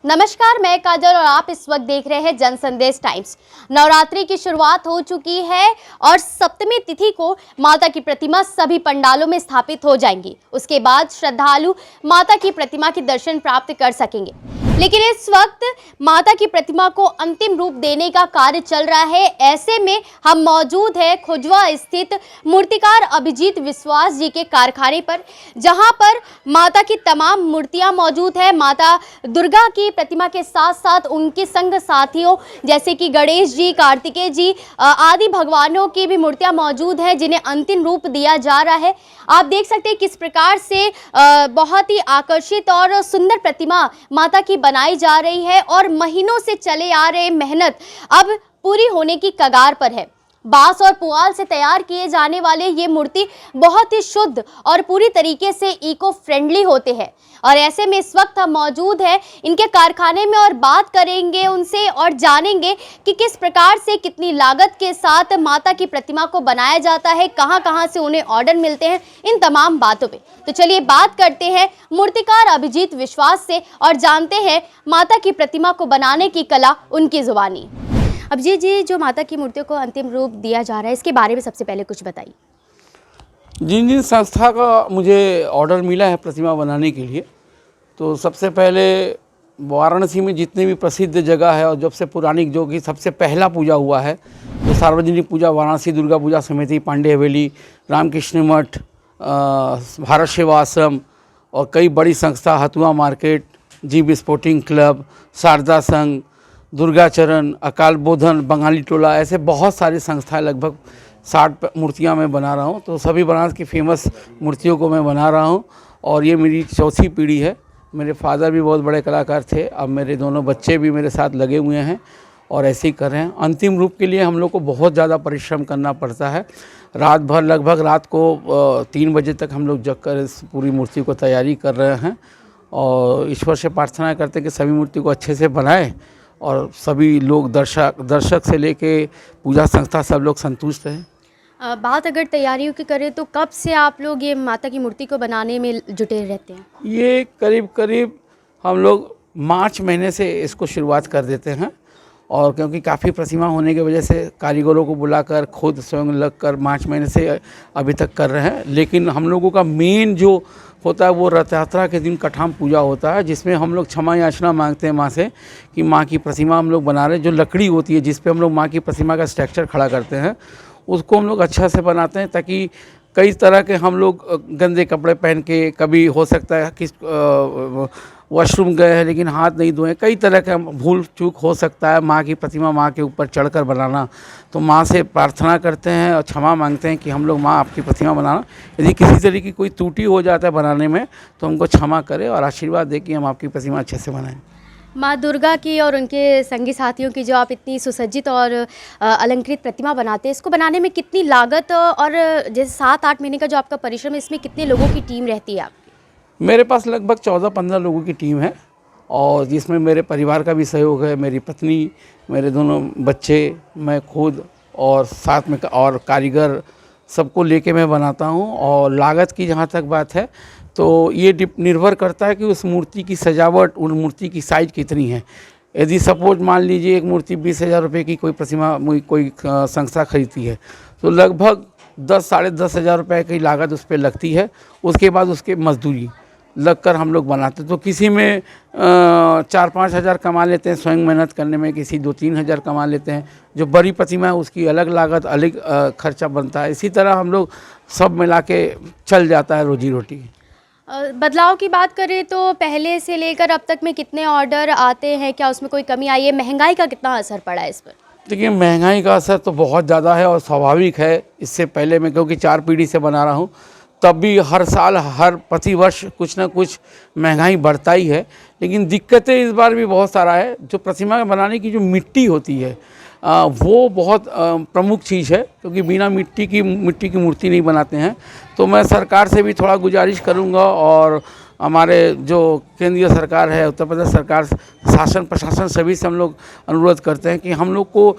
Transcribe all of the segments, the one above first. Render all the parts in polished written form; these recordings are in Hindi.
नमस्कार, मैं काजल और आप इस वक्त देख रहे हैं जन संदेश टाइम्स। नवरात्रि की शुरुआत हो चुकी है और सप्तमी तिथि को माता की प्रतिमा सभी पंडालों में स्थापित हो जाएंगी। उसके बाद श्रद्धालु माता की प्रतिमा के दर्शन प्राप्त कर सकेंगे। लेकिन इस वक्त माता की प्रतिमा को अंतिम रूप देने का कार्य चल रहा है। ऐसे में हम मौजूद है खुजवा स्थित मूर्तिकार अभिजीत विश्वास जी के कारखाने पर, जहां पर माता की तमाम मूर्तियां मौजूद है। माता दुर्गा की प्रतिमा के साथ साथ उनके संग साथियों जैसे कि गणेश जी, कार्तिकेय जी आदि भगवानों की भी मूर्तियां मौजूद हैं, जिन्हें अंतिम रूप दिया जा रहा है। आप देख सकते हैं किस प्रकार से बहुत ही आकर्षित और सुंदर प्रतिमा माता की बनाई जा रही है और महीनों से चले आ रहे मेहनत अब पूरी होने की कगार पर है। बांस और पुआल से तैयार किए जाने वाले ये मूर्ति बहुत ही शुद्ध और पूरी तरीके से इको फ्रेंडली होते हैं। और ऐसे में इस वक्त हम मौजूद हैं इनके कारखाने में और बात करेंगे उनसे और जानेंगे कि किस प्रकार से, कितनी लागत के साथ माता की प्रतिमा को बनाया जाता है, कहां-कहां से उन्हें ऑर्डर मिलते हैं, इन तमाम बातों पे। तो चलिए बात करते हैं मूर्तिकार अभिजीत विश्वास से और जानते हैं माता की प्रतिमा को बनाने की कला उनकी जुबानी। अभिजीत जी, जो माता की मूर्तियों को अंतिम रूप दिया जा रहा है, इसके बारे में सबसे पहले कुछ बताइए। जिन संस्था का मुझे ऑर्डर मिला है प्रतिमा बनाने के लिए, तो सबसे पहले वाराणसी में जितनी भी प्रसिद्ध जगह है और जब से पुरानी, जो कि सबसे पहला पूजा हुआ है, तो सार्वजनिक पूजा वाराणसी दुर्गा पूजा समिति, पांडे हवेली, रामकृष्ण मठ, भारत सेवा आश्रम और कई बड़ी संस्था, हथुआ मार्केट, जीव स्पोर्टिंग क्लब, शारदा संघ, दुर्गाचरण, अकाल बोधन, बंगाली टोला, ऐसे बहुत सारी संस्थाएं, लगभग 60 मूर्तियां मैं बना रहा हूं। तो सभी बनारस की फेमस मूर्तियों को मैं बना रहा हूं और ये मेरी चौथी पीढ़ी है। मेरे फादर भी बहुत बड़े कलाकार थे, अब मेरे दोनों बच्चे भी मेरे साथ लगे हुए हैं और ऐसे ही कर रहे हैं। अंतिम रूप के लिए हम लोग को बहुत ज़्यादा परिश्रम करना पड़ता है। रात भर, लगभग रात को 3 बजे तक हम लोग जग कर इस पूरी मूर्ति को तैयारी कर रहे हैं और ईश्वर से प्रार्थना करते हैं कि सभी मूर्ति को अच्छे से बनाएं और सभी लोग, दर्शक से लेके पूजा संस्था, सब लोग संतुष्ट हैं। बात अगर तैयारियों की करें तो कब से आप लोग ये माता की मूर्ति को बनाने में जुटे रहते हैं? ये करीब हम लोग मार्च महीने से इसको शुरुआत कर देते हैं और क्योंकि काफ़ी प्रतिमा होने की वजह से कारीगरों को बुलाकर खुद स्वयं लगकर मार्च महीने से अभी तक कर रहे हैं। लेकिन हम लोगों का मेन जो होता है वो रथ यात्रा के दिन कठाम पूजा होता है, जिसमें हम लोग क्षमा याचना मांगते हैं माँ से कि माँ की प्रतिमा हम लोग बना रहे हैं। जो लकड़ी होती है जिस पे हम लोग माँ की प्रतिमा का स्ट्रक्चर खड़ा करते हैं, उसको हम लोग अच्छा से बनाते हैं, ताकि कई तरह के हम लोग गंदे कपड़े पहन के, कभी हो सकता है कि वॉशरूम गए हैं लेकिन हाथ नहीं धोए, कई तरह का भूल चूक हो सकता है। माँ की प्रतिमा माँ के ऊपर चढ़कर बनाना, तो माँ से प्रार्थना करते हैं और क्षमा मांगते हैं कि हम लोग माँ आपकी प्रतिमा बनाना, यदि किसी तरह की कोई त्रुटि हो जाता है बनाने में तो हमको क्षमा करें और आशीर्वाद दें कि हम आपकी प्रतिमा अच्छे से बनाएं। माँ दुर्गा की और उनके संगी साथियों की जो आप इतनी सुसज्जित और अलंकृत प्रतिमा बनाते हैं, इसको बनाने में कितनी लागत और जैसे 7-8 महीने का जो आपका परिश्रम है, इसमें कितने लोगों की टीम रहती है आपकी? मेरे पास लगभग 14-15 लोगों की टीम है और जिसमें मेरे परिवार का भी सहयोग है, मेरी पत्नी, मेरे दोनों बच्चे, मैं खुद और साथ में और कारीगर, सबको लेके मैं बनाता हूँ। और लागत की जहाँ तक बात है तो ये निर्भर करता है कि उस मूर्ति की सजावट, उन मूर्ति की साइज कितनी है। यदि सपोज मान लीजिए एक मूर्ति 20,000 रुपये की कोई प्रतिमा कोई संस्था खरीदती है, तो लगभग 10-साढ़े 10,000 रुपये की लागत उस पर लगती है। उसके बाद उसके मजदूरी लगकर हम लोग बनाते हैं। तो किसी में 4-5 हज़ार कमा लेते हैं स्वयं मेहनत करने में, किसी 2-3 हज़ार कमा लेते हैं। जो बड़ी प्रतिमा है उसकी अलग लागत, अलग खर्चा बनता है। इसी तरह हम लोग सब मिला के चल जाता है रोजी रोटी। बदलाव की बात करें तो पहले से लेकर अब तक में कितने ऑर्डर आते हैं, क्या उसमें कोई कमी आई है? महंगाई का कितना असर पड़ा है इस पर? देखिए, महंगाई का असर तो बहुत ज़्यादा है और स्वाभाविक है। इससे पहले मैं क्योंकि 4 पीढ़ी से बना रहा हूँ, तब भी हर साल, हर प्रतिवर्ष कुछ ना कुछ महंगाई बढ़ता ही है। लेकिन दिक्कतें इस बार भी बहुत सारा है। जो प्रतिमा बनाने की जो मिट्टी होती है वो बहुत प्रमुख चीज़ है, क्योंकि बिना मिट्टी की मूर्ति नहीं बनाते हैं। तो मैं सरकार से भी थोड़ा गुजारिश करूंगा और हमारे जो केंद्रीय सरकार है, उत्तर प्रदेश सरकार, शासन प्रशासन, सभी से हम लोग अनुरोध करते हैं कि हम लोग को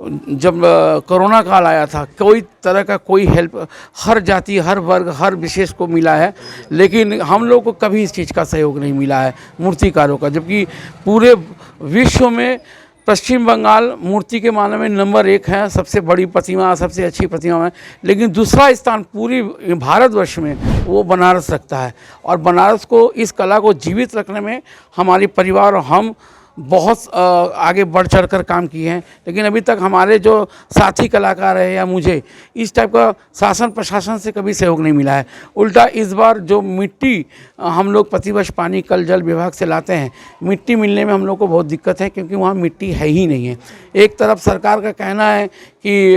जब कोरोना काल आया था, कोई तरह का कोई हेल्प हर जाति, हर वर्ग, हर विशेष को मिला है, लेकिन हम लोग को कभी इस चीज़ का सहयोग नहीं मिला है मूर्तिकारों का। जबकि पूरे विश्व में पश्चिम बंगाल मूर्ति के मामले में नंबर 1 है, सबसे बड़ी प्रतिमा, सबसे अच्छी प्रतिमा है, लेकिन दूसरा स्थान पूरी भारतवर्ष में वो बनारस रखता है। और बनारस को, इस कला को जीवित रखने में हमारे परिवार और हम बहुत आगे बढ़ चढ़ कर काम किए हैं, लेकिन अभी तक हमारे जो साथी कलाकार हैं या मुझे इस टाइप का शासन प्रशासन से कभी सहयोग नहीं मिला है। उल्टा इस बार जो मिट्टी हम लोग प्रतिवर्ष पानी कल जल विभाग से लाते हैं, मिट्टी मिलने में हम लोग को बहुत दिक्कत है, क्योंकि वहाँ मिट्टी है ही नहीं है। एक तरफ सरकार का कहना है कि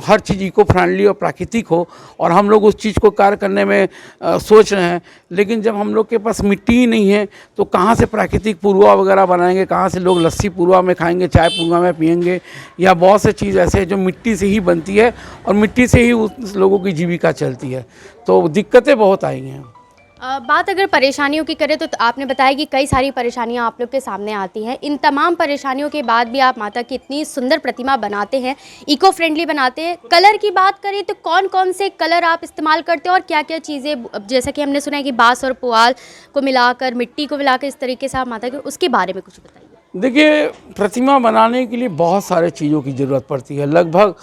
हर चीज़ इको फ्रेंडली और प्राकृतिक हो, और हम लोग उस चीज़ को कार्य करने में सोच रहे हैं, लेकिन जब हम लोग के पास मिट्टी ही नहीं है तो कहाँ से प्राकृतिक पुरुआ वगैरह बनाएंगे, कहाँ से लोग लस्सी पुरुआ में खाएंगे, चाय पुरुआ में पियेंगे, या बहुत से चीज़ ऐसे हैं जो मिट्टी से ही बनती है और मिट्टी से ही उस लोगों की जीविका चलती है। तो दिक्कतें बहुत आई हैं। बात अगर परेशानियों की करें तो आपने बताया कि कई सारी परेशानियां आप लोग के सामने आती हैं। इन तमाम परेशानियों के बाद भी आप माता की इतनी सुंदर प्रतिमा बनाते हैं, इको फ्रेंडली बनाते हैं। कलर की बात करें तो कौन कौन से कलर आप इस्तेमाल करते हैं और क्या क्या चीज़ें, जैसा कि हमने सुना है कि बाँस और पुआल को मिलाकर, मिट्टी को मिलाकर इस तरीके से आप माता की, उसके बारे में कुछ बताइए। देखिए, प्रतिमा बनाने के लिए बहुत सारे चीज़ों की ज़रूरत पड़ती है। लगभग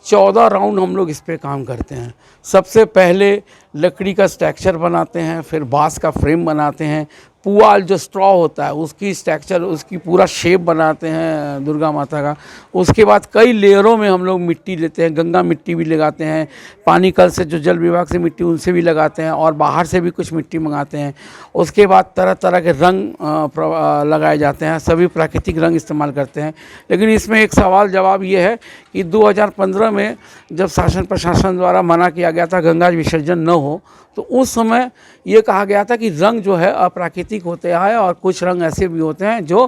14 राउंड हम लोग इस पे काम करते हैं। सबसे पहले लकड़ी का स्ट्रक्चर बनाते हैं, फिर बांस का फ्रेम बनाते हैं, पुआल जो स्ट्रॉ होता है उसकी स्ट्रक्चर, उसकी पूरा शेप बनाते हैं दुर्गा माता का। उसके बाद कई लेयरों में हम लोग मिट्टी लेते हैं, गंगा मिट्टी भी लगाते हैं, पानी कल से जो जल विभाग से मिट्टी उनसे भी लगाते हैं, और बाहर से भी कुछ मिट्टी मंगाते हैं। उसके बाद तरह तरह के रंग लगाए जाते हैं, सभी प्राकृतिक रंग इस्तेमाल करते हैं। लेकिन इसमें एक सवाल जवाब ये है कि 2015 में जब शासन प्रशासन द्वारा मना किया गया था गंगा विसर्जन न हो, तो उस समय ये कहा गया था कि रंग जो है अप्राकृतिक होते हैं, और कुछ रंग ऐसे भी होते हैं जो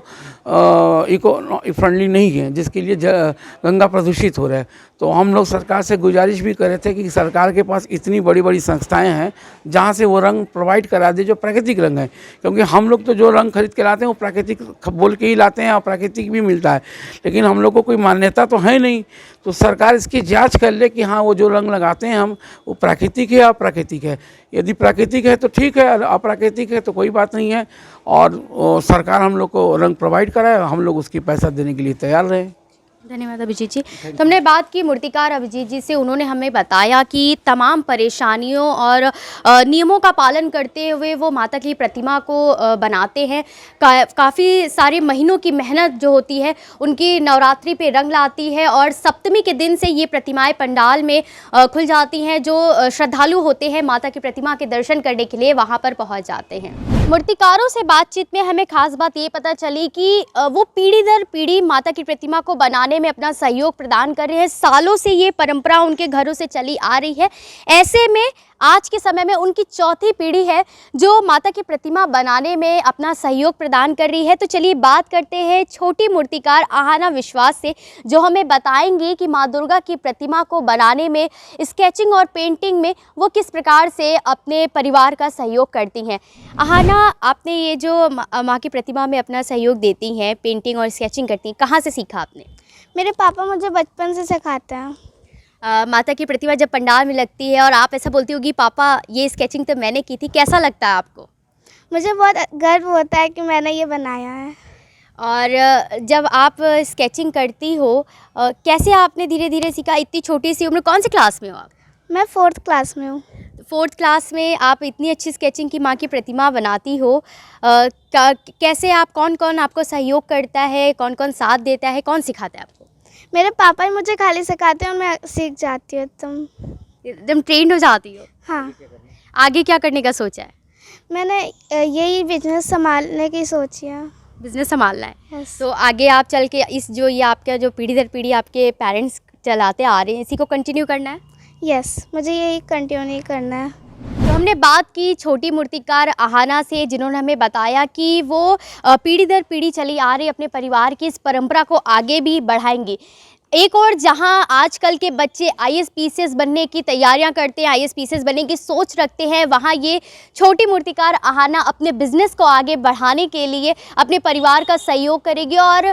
इको फ्रेंडली नहीं है, जिसके लिए गंगा प्रदूषित हो रहा है। तो हम लोग सरकार से गुजारिश भी कर रहे थे कि सरकार के पास इतनी बड़ी बड़ी संस्थाएं हैं जहां से वो रंग प्रोवाइड करा दे जो प्राकृतिक रंग है, क्योंकि हम लोग तो जो रंग खरीद के लाते हैं वो प्राकृतिक बोल के ही लाते हैं और प्राकृतिक भी मिलता है, लेकिन हम लोग को कोई मान्यता तो है नहीं। तो सरकार इसकी जांच कर ले कि हाँ, वो जो रंग लगाते हैं हम, वो प्राकृतिक है या अप्राकृतिक है। यदि प्राकृतिक है तो ठीक है, अप्राकृतिक है तो कोई बात नहीं है, और सरकार हम लोग को रंग प्रोवाइड कराए, हम लोग उसकी पैसा देने के लिए तैयार रहे। धन्यवाद अभिजीत जी। तो हमने बात की मूर्तिकार अभिजीत जी से, उन्होंने हमें बताया कि तमाम परेशानियों और नियमों का पालन करते हुए वो माता की प्रतिमा को बनाते हैं। काफ़ी सारे महीनों की मेहनत जो होती है उनकी नवरात्रि पे रंग लाती है, और सप्तमी के दिन से ये प्रतिमाएं पंडाल में खुल जाती हैं। जो श्रद्धालु होते हैं माता की प्रतिमा के दर्शन करने के लिए वहाँ पर पहुँच जाते हैं। मूर्तिकारों से बातचीत में हमें खास बात ये पता चली कि वो पीढ़ी दर पीढ़ी माता की प्रतिमा को बनाने में अपना सहयोग प्रदान कर रहे हैं। सालों से ये परंपरा उनके घरों से चली आ रही है। ऐसे में आज के समय में उनकी चौथी पीढ़ी है जो माता की प्रतिमा बनाने में अपना सहयोग प्रदान कर रही है। तो चलिए बात करते हैं छोटी मूर्तिकार आहाना विश्वास से, जो हमें बताएंगे कि माँ दुर्गा की प्रतिमा को बनाने में, स्केचिंग और पेंटिंग में वो किस प्रकार से अपने परिवार का सहयोग करती हैं। आहाना, आपने ये जो माँ की प्रतिमा में अपना सहयोग देती हैं, पेंटिंग और स्केचिंग करती हैं, कहाँ से सीखा आपने? मेरे पापा मुझे बचपन से सिखाते हैं। माता की प्रतिमा जब पंडाल में लगती है और आप ऐसा बोलती होगी पापा ये स्केचिंग तो मैंने की थी, कैसा लगता है आपको? मुझे बहुत गर्व होता है कि मैंने ये बनाया है। और जब आप स्केचिंग करती हो, कैसे आपने धीरे धीरे सीखा? इतनी छोटी सी उम्र, कौन सी क्लास में हो आप? मैं 4th क्लास में हूँ। 4th क्लास में आप इतनी अच्छी स्केचिंग की माँ की प्रतिमा बनाती हो। कैसे आप, कौन कौन आपको सहयोग करता है, कौन कौन साथ देता है, कौन सिखाता है आपको? मेरे पापा ही मुझे खाली सिखाते हैं और मैं सीख जाती हूँ एकदम ट्रेंड हो जाती हो। हाँ। आगे क्या करने का सोचा है? मैंने यही बिजनेस संभालने की सोची है। बिजनेस संभालना है। Yes. तो आगे आप चल के इस जो ये आपका जो पीढ़ी दर पीढ़ी आपके पेरेंट्स चलाते आ रहे हैं, इसी को कंटिन्यू करना है? यस, मुझे यही कंटिन्यू करना है। तो हमने बात की छोटी मूर्तिकार आहाना से, जिन्होंने हमें बताया कि वो पीढ़ी दर पीढ़ी चली आ रही अपने परिवार की इस परंपरा को आगे भी बढ़ाएंगी। एक और जहां आजकल के बच्चे आईएएस पीसीएस बनने की तैयारियां करते हैं, आईएएस पीसीएस बनने की सोच रखते हैं, वहां ये छोटी मूर्तिकार अहाना अपने बिजनेस को आगे बढ़ाने के लिए अपने परिवार का सहयोग करेगी और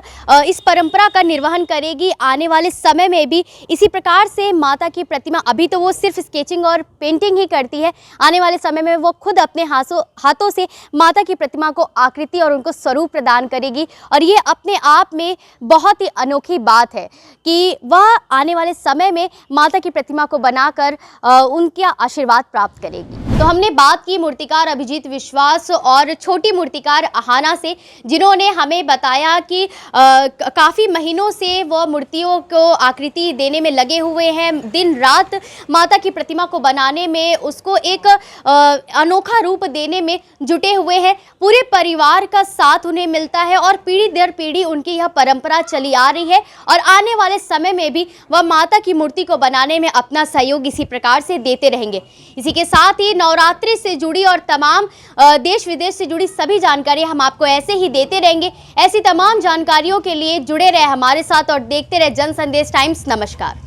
इस परंपरा का निर्वहन करेगी। आने वाले समय में भी इसी प्रकार से माता की प्रतिमा, अभी तो वो सिर्फ स्केचिंग और पेंटिंग ही करती है, आने वाले समय में वो खुद अपने हाथों से माता की प्रतिमा को आकृति और उनको स्वरूप प्रदान करेगी। और ये अपने आप में बहुत ही अनोखी बात है कि वह आने वाले समय में माता की प्रतिमा को बनाकर उनका आशीर्वाद प्राप्त करेगी। तो हमने बात की मूर्तिकार अभिजीत विश्वास और छोटी मूर्तिकार अहाना से, जिन्होंने हमें बताया कि काफ़ी महीनों से वह मूर्तियों को आकृति देने में लगे हुए हैं, दिन रात माता की प्रतिमा को बनाने में, उसको एक अनोखा रूप देने में जुटे हुए हैं। पूरे परिवार का साथ उन्हें मिलता है और पीढ़ी दर पीढ़ी उनकी यह परंपरा चली आ रही है और आने वाले समय में भी वह माता की मूर्ति को बनाने में अपना सहयोग इसी प्रकार से देते रहेंगे। इसी के साथ ही नवरात्रि से जुड़ी और तमाम देश विदेश से जुड़ी सभी जानकारी हम आपको ऐसे ही देते रहेंगे। ऐसी तमाम जानकारियों के लिए जुड़े रहे हमारे साथ और देखते रहे जन संदेश टाइम्स। नमस्कार।